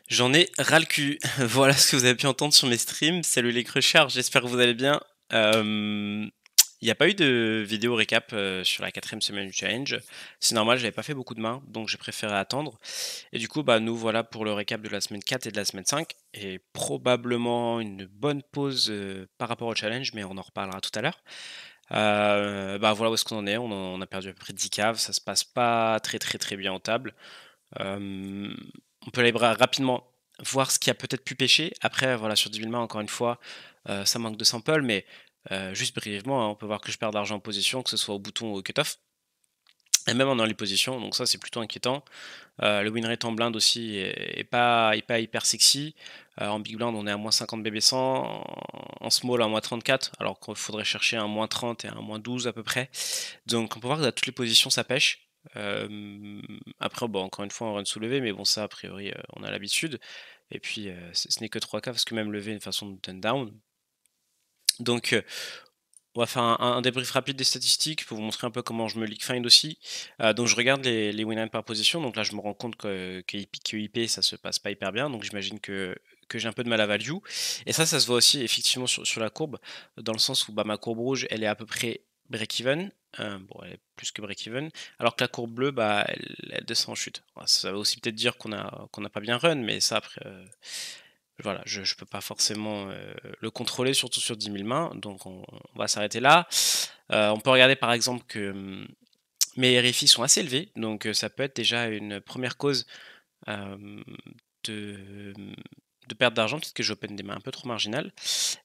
J'en ai ras le cul. Voilà ce que vous avez pu entendre sur mes streams. Salut les crushers, j'espère que vous allez bien. Il n'y a pas eu de vidéo récap sur la quatrième semaine du challenge. C'est normal, j'avais pas fait beaucoup de mains, donc j'ai préféré attendre. Et du coup, bah, nous voilà pour le récap de la semaine 4 et de la semaine 5. Et probablement une bonne pause par rapport au challenge, mais on en reparlera tout à l'heure. Bah voilà où est-ce qu'on en est. On a perdu à peu près 10 caves. Ça se passe pas très très très bien en table. Euh, on peut aller rapidement voir ce qui a peut-être pu pêcher. Après, voilà, sur 10 000 mains, encore une fois, ça manque de sample, mais juste brièvement, hein, on peut voir que je perds d'argent en position, que ce soit au bouton ou au cutoff, et même en early position, donc ça c'est plutôt inquiétant. Le win rate en blind aussi est pas hyper sexy. En big blind, on est à moins 50 BB100, en small à moins 34, alors qu'il faudrait chercher un moins 30 et un moins 12 à peu près. Donc on peut voir que dans toutes les positions ça pêche. Après, bon, encore une fois, on run soulevé, mais bon, ça, a priori, on a l'habitude. Et puis, ce n'est que 3K, parce que même lever est une façon de turn down. Donc, on va faire un débrief rapide des statistiques pour vous montrer un peu comment je me league find aussi. Donc, je regarde les win rate par position. Donc là, je me rends compte que IP, ça se passe pas hyper bien. Donc, j'imagine que j'ai un peu de mal à value. Et ça se voit aussi effectivement sur la courbe, dans le sens où bah, ma courbe rouge, elle est à peu près break-even. Bon, elle est plus que break-even. Alors que la courbe bleue, bah, elle descend en chute. Voilà, ça veut aussi peut-être dire qu'on a pas bien run, mais ça, après, voilà, je ne peux pas forcément le contrôler, surtout sur 10 000 mains. Donc, on va s'arrêter là. On peut regarder par exemple que mes RFI sont assez élevés. Donc, ça peut être déjà une première cause euh, de, de perte d'argent. Peut-être que j'open des mains un peu trop marginales.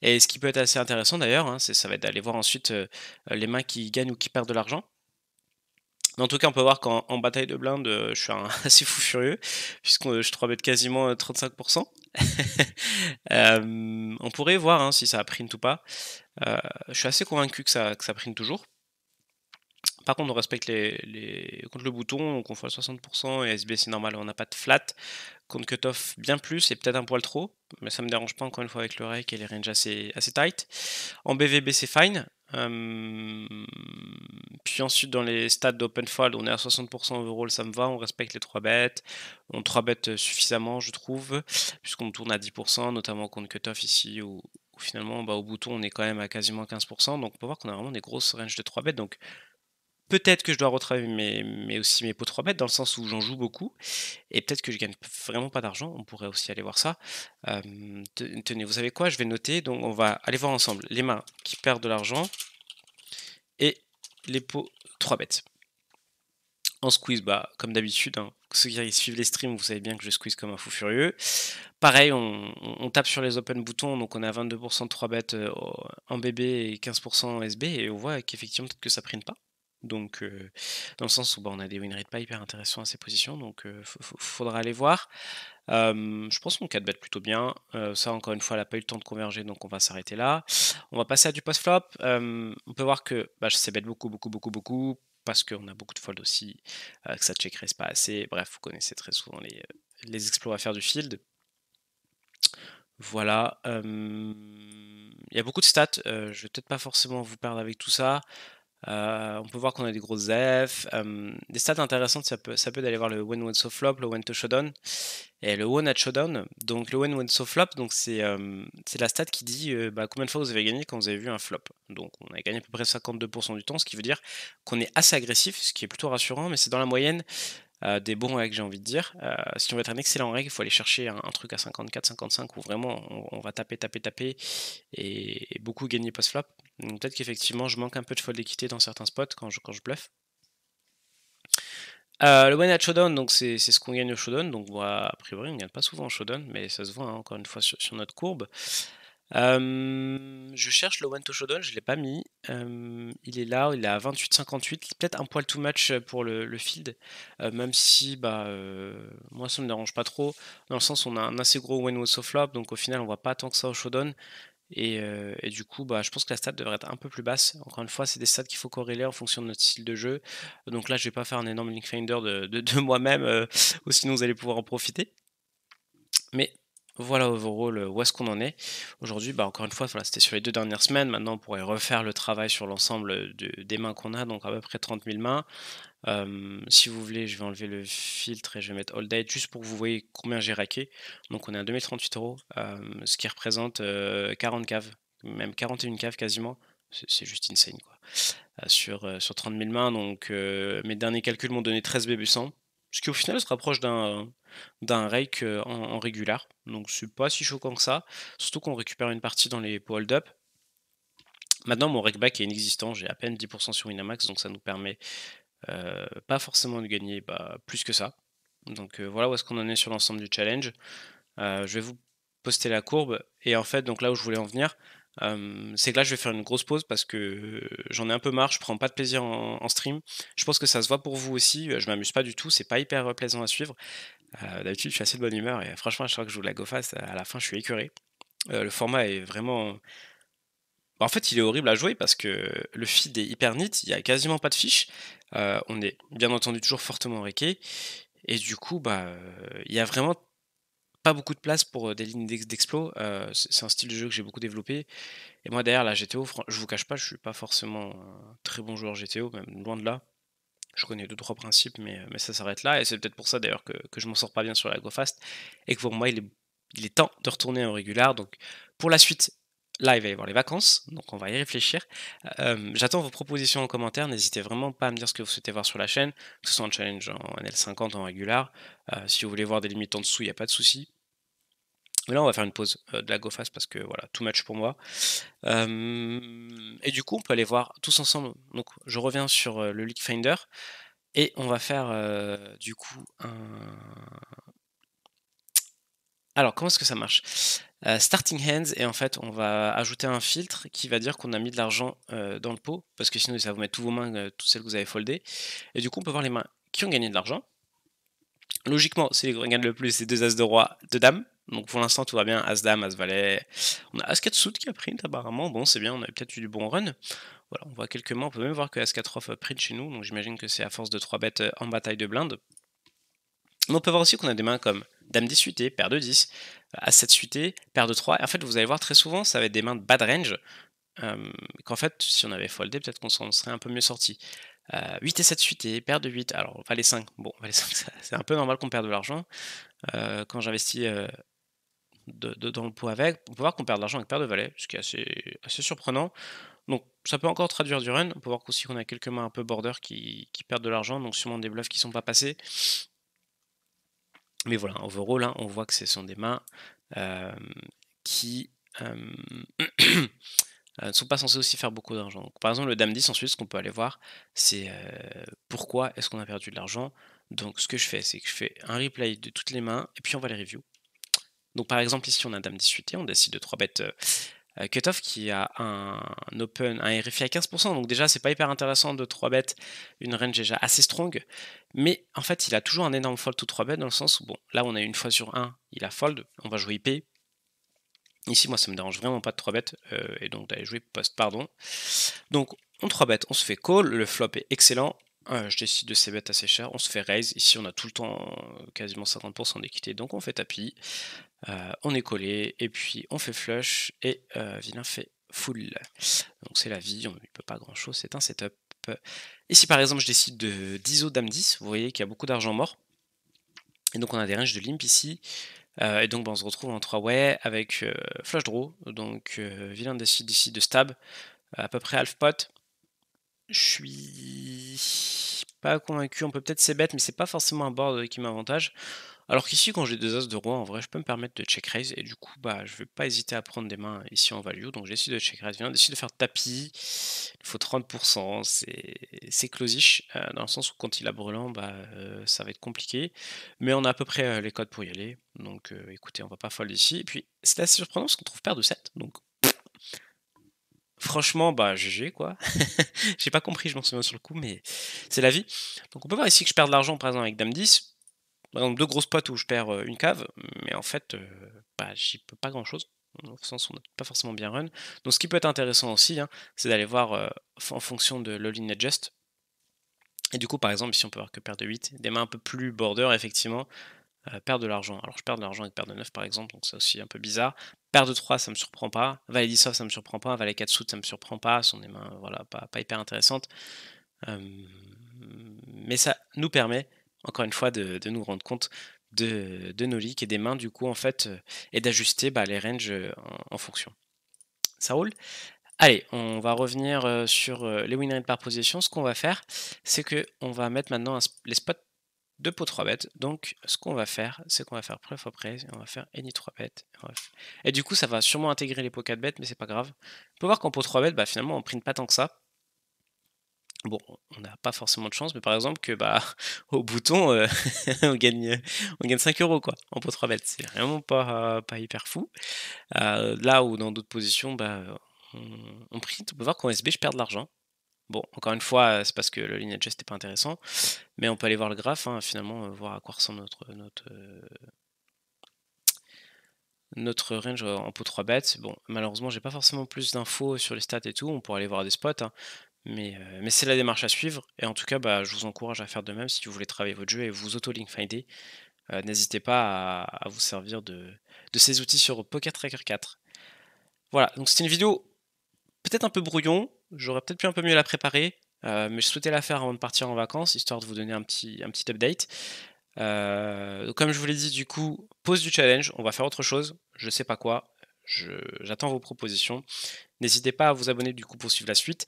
Et ce qui peut être assez intéressant d'ailleurs, hein, ça va être d'aller voir ensuite les mains qui gagnent ou qui perdent de l'argent. Mais en tout cas, on peut voir qu'en bataille de blinde, je suis un assez fou furieux, puisque je 3 bet quasiment 35%. On pourrait voir hein, si ça a print ou pas. Je suis assez convaincu que ça print toujours. Par contre, on respecte contre le bouton, donc on fait 60% et SB c'est normal, on n'a pas de flat. Contre cutoff bien plus et peut-être un poil trop, mais ça me dérange pas encore une fois avec le rake et les ranges assez tight. En BVB c'est fine. Puis ensuite dans les stats d'open fold, on est à 60% overall, ça me va, on respecte les 3 bêtes. On 3 bêtes suffisamment je trouve, puisqu'on tourne à 10%, notamment contre cutoff ici où finalement bah, au bouton on est quand même à quasiment 15%, donc on peut voir qu'on a vraiment des grosses ranges de 3 bêtes. Donc peut-être que je dois retravailler aussi mes pots 3 bêtes dans le sens où j'en joue beaucoup et peut-être que je gagne vraiment pas d'argent. On pourrait aussi aller voir ça. Tenez, vous savez quoi? Je vais noter. Donc on va aller voir ensemble les mains qui perdent de l'argent et les pots 3 bêtes. En squeeze, bah comme d'habitude, hein, ceux qui suivent les streams, vous savez bien que je squeeze comme un fou furieux. Pareil, on tape sur les open boutons, donc on a 22% de 3 bêtes en BB et 15% en SB, et on voit qu'effectivement peut-être que ça prenne pas. Donc, dans le sens où bah, on a des win rates pas hyper intéressants à ces positions, donc faudra aller voir. Je pense qu'on 4 bet plutôt bien. Ça, encore une fois, elle n'a pas eu le temps de converger, donc on va s'arrêter là. On va passer à du post-flop. On peut voir que bah, je sais bet beaucoup, beaucoup, beaucoup, beaucoup, parce qu'on a beaucoup de fold aussi, que ça check raise pas assez. Bref, vous connaissez très souvent les exploits à faire du field. Voilà. Il y a beaucoup de stats. Je vais peut-être pas forcément vous perdre avec tout ça. On peut voir qu'on a des grosses F. Des stats intéressantes, ça peut d'aller voir le when one so flop, le when to showdown et le one at showdown. Donc le when one so flop, donc c'est la stat qui dit bah, combien de fois vous avez gagné quand vous avez vu un flop. Donc on a gagné à peu près 52% du temps, ce qui veut dire qu'on est assez agressif, ce qui est plutôt rassurant, mais c'est dans la moyenne des bons règles, j'ai envie de dire. Si on veut être un excellent règle, il faut aller chercher un truc à 54, 55 où vraiment on va taper, taper, taper et beaucoup gagner post-flop. Donc peut-être qu'effectivement je manque un peu de fold d'équité dans certains spots quand je bluffe. Le one at showdown, donc c'est ce qu'on gagne au showdown. Donc voilà, a priori on ne gagne pas souvent au showdown, mais ça se voit hein, encore une fois sur notre courbe. Je cherche le one to showdown, je l'ai pas mis. Il est là, il est à 28,58. Peut-être un poil too much pour le field. Même si bah moi ça me dérange pas trop. Dans le sens où on a un assez gros win was flop, donc au final on voit pas tant que ça au showdown. Et du coup, bah, je pense que la stat devrait être un peu plus basse. Encore une fois, c'est des stats qu'il faut corréler en fonction de notre style de jeu. Donc là, je vais pas faire un énorme link finder de moi-même, ou sinon vous allez pouvoir en profiter. Mais voilà overall où est-ce qu'on en est. Aujourd'hui, bah, encore une fois, voilà, c'était sur les 2 dernières semaines. Maintenant, on pourrait refaire le travail sur l'ensemble des mains qu'on a, donc à peu près 30 000 mains. Si vous voulez, je vais enlever le filtre et je vais mettre all date juste pour que vous voyez combien j'ai raqué. Donc on est à 2038 €, ce qui représente, 40 caves, même 41 caves quasiment. C'est juste insane quoi. Sur 30 000 mains donc mes derniers calculs m'ont donné 13 BB100, ce qui au final se rapproche d'un rake, en régular. Donc c'est pas si choquant que ça, surtout qu'on récupère une partie dans les pots hold-up. Maintenant mon rakeback est inexistant, j'ai à peine 10 sur Winamax, donc ça nous permet, pas forcément de gagner, plus que ça. Donc voilà où est-ce qu'on en est sur l'ensemble du challenge. Je vais vous poster la courbe et en fait, donc là où je voulais en venir, c'est que là, je vais faire une grosse pause parce que j'en ai un peu marre, je prends pas de plaisir en stream. Je pense que ça se voit pour vous aussi, je m'amuse pas du tout, c'est pas hyper, plaisant à suivre. D'habitude, je suis assez de bonne humeur et franchement, à chaque fois que je joue de la GoFast, à la fin, je suis écœuré. Le format est vraiment en fait, il est horrible à jouer parce que le feed est hyper neat, il y a quasiment pas de fiches. On est bien entendu toujours fortement requé et du coup, il y a vraiment pas beaucoup de place pour, des lignes d'explos, c'est un style de jeu que j'ai beaucoup développé et moi derrière la GTO je vous cache pas, je suis pas forcément un très bon joueur GTO, même loin de là. Je connais deux trois principes mais ça s'arrête là et c'est peut-être pour ça d'ailleurs que je m'en sors pas bien sur la GoFast et que pour moi il est temps de retourner en régular donc pour la suite, là il va y avoir les vacances, donc on va y réfléchir. J'attends vos propositions en commentaire, n'hésitez vraiment pas à me dire ce que vous souhaitez voir sur la chaîne, que ce soit en challenge en NL50, en régular. Si vous voulez voir des limites en dessous, il y a pas de souci. Mais là, on va faire une pause, de la GoFast parce que voilà, too much pour moi. Et du coup, on peut aller voir tous ensemble. Donc je reviens sur, le League Finder et on va faire, du coup un alors comment est-ce que ça marche? Starting hands et en fait, on va ajouter un filtre qui va dire qu'on a mis de l'argent, dans le pot parce que sinon ça va vous mettre tous vos mains, toutes celles que vous avez foldées et du coup, on peut voir les mains qui ont gagné de l'argent. Logiquement, c'est les qui gagnent le plus, c'est 2 as de roi, de dame. Donc pour l'instant, tout va bien. As dame, as valet. On a as 4 suit qui a print apparemment. Bon, c'est bien, on a peut-être eu du bon run. Voilà, on voit quelques mains. On peut même voir que as 4 off print chez nous. Donc j'imagine que c'est à force de 3 bêtes en bataille de blinde. Mais on peut voir aussi qu'on a des mains comme dame 10 suité, paire de 10, as 7 suité, paire de 3. Et en fait, vous allez voir très souvent, ça va être des mains de bad range. Qu'en fait, si on avait foldé, peut-être qu'on s'en serait un peu mieux sorti. 8 et 7 suité, paire de 8. Alors, valet 5. Bon, valet 5, c'est un peu normal qu'on perde de l'argent. Quand j'investis dans le pot avec, on peut voir qu'on perd de l'argent avec paire de valets, ce qui est assez surprenant. Donc ça peut encore traduire du run. On peut voir aussi qu'on a quelques mains un peu border qui perdent de l'argent, donc sûrement des bluffs qui sont pas passés. Mais voilà, overall, hein, on voit que ce sont des mains qui ne sont pas censées aussi faire beaucoup d'argent. Donc, par exemple, le dame 10, ensuite, ce qu'on peut aller voir, c'est pourquoi est-ce qu'on a perdu de l'argent. Donc ce que je fais, c'est que je fais un replay de toutes les mains, et puis on va les review. Donc par exemple ici on a dame 18 on décide de 3 bêtes cutoff qui a un open, un RFI à 15%, donc déjà c'est pas hyper intéressant de 3 bêtes, une range déjà assez strong, mais en fait il a toujours un énorme fold tout 3 bêtes dans le sens où bon là on a une fois sur 1, il a fold, on va jouer IP. Ici moi ça me dérange vraiment pas de 3 bêtes et donc d'aller jouer post pardon. Donc on 3 bêtes, on se fait call, le flop est excellent. Je décide de ces bêtes assez chères, on se fait raise, ici on a tout le temps quasiment 50% d'équité, donc on fait tapis. On est collé, et puis on fait flush, et vilain fait full. Donc c'est la vie, on ne peut pas grand chose, c'est un setup. Et si par exemple je décide de 10 dame 10, vous voyez qu'il y a beaucoup d'argent mort. Et donc on a des ranges de limp ici. Et donc on se retrouve en 3 way avec flush draw. Donc vilain décide ici de stab, à peu près half pot. Je suis pas convaincu, on peut peut-être c'est bête, mais c'est pas forcément un board qui m'avantage. Alors qu'ici, quand j'ai des as de roi, en vrai, je peux me permettre de check raise, et du coup, je vais pas hésiter à prendre des mains ici en value, donc j'essaie de check raise, viens d'essayer de faire tapis, il faut 30%, c'est closish, dans le sens où quand il a brûlant, ça va être compliqué, mais on a à peu près les codes pour y aller, donc écoutez, on va pas fold ici, et puis c'est assez surprenant parce qu'on trouve paire de 7, donc franchement, GG quoi. J'ai pas compris, je m'en souviens sur le coup, mais c'est la vie. Donc on peut voir ici que je perds de l'argent par exemple avec dame 10. Par exemple, 2 grosses potes où je perds une cave, mais en fait, j'y peux pas grand chose. Dans le sens où on n'a pas forcément bien run. Donc ce qui peut être intéressant aussi, hein, c'est d'aller voir en fonction de l'all-in adjust. Et du coup, par exemple, ici on peut voir que paire de 8, des mains un peu plus border, effectivement, perd de l'argent. Alors je perds de l'argent avec paire de 9 par exemple, donc c'est aussi un peu bizarre. Paire de 3, ça me surprend pas. Valet 10 off, ça me surprend pas. Valet 4 suit, ça me surprend pas. Ce sont des mains voilà, pas hyper intéressantes. Mais ça nous permet, encore une fois, de nous rendre compte de nos leaks et des mains du coup en fait, et d'ajuster, bah, les ranges, en fonction. Ça roule? Allez, on va revenir, sur, les win rates par position. Ce qu'on va faire, c'est qu'on va mettre maintenant les spots de pot 3 bêtes. Donc ce qu'on va faire, c'est qu'on va faire pré fois pré, et on va faire any 3 bêtes, et du coup ça va sûrement intégrer les pots 4 bêtes, mais c'est pas grave. On peut voir qu'en pot 3 bêtes, bah, finalement on print pas tant que ça. Bon, on n'a pas forcément de chance, mais par exemple que, bah, au bouton, on gagne 5 € quoi, en pot 3 bêtes. C'est vraiment pas hyper fou. Là où dans d'autres positions, bah, on print, on peut voir qu'en SB je perds de l'argent. Bon, encore une fois, c'est parce que le lineage n'était pas intéressant, mais on peut aller voir le graphe, hein, finalement, voir à quoi ressemble notre range en pot 3 bêtes. Bon, malheureusement, j'ai pas forcément plus d'infos sur les stats et tout, on pourrait aller voir des spots, hein, mais c'est la démarche à suivre, et en tout cas, bah, je vous encourage à faire de même si vous voulez travailler votre jeu et vous auto-link-finder. N'hésitez pas à vous servir de ces outils sur Poker Tracker 4. Voilà, donc c'était une vidéo peut-être un peu brouillon, j'aurais peut-être pu un peu mieux la préparer, mais je souhaitais la faire avant de partir en vacances, histoire de vous donner un petit update. Comme je vous l'ai dit, du coup, pause du challenge, on va faire autre chose, je sais pas quoi, j'attends vos propositions. N'hésitez pas à vous abonner du coup pour suivre la suite.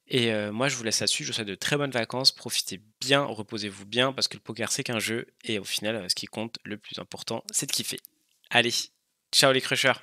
Et moi je vous laisse là-dessus, je vous souhaite de très bonnes vacances, profitez bien, reposez-vous bien, parce que le poker c'est qu'un jeu, et au final, ce qui compte, le plus important, c'est de kiffer. Allez, ciao les crushers!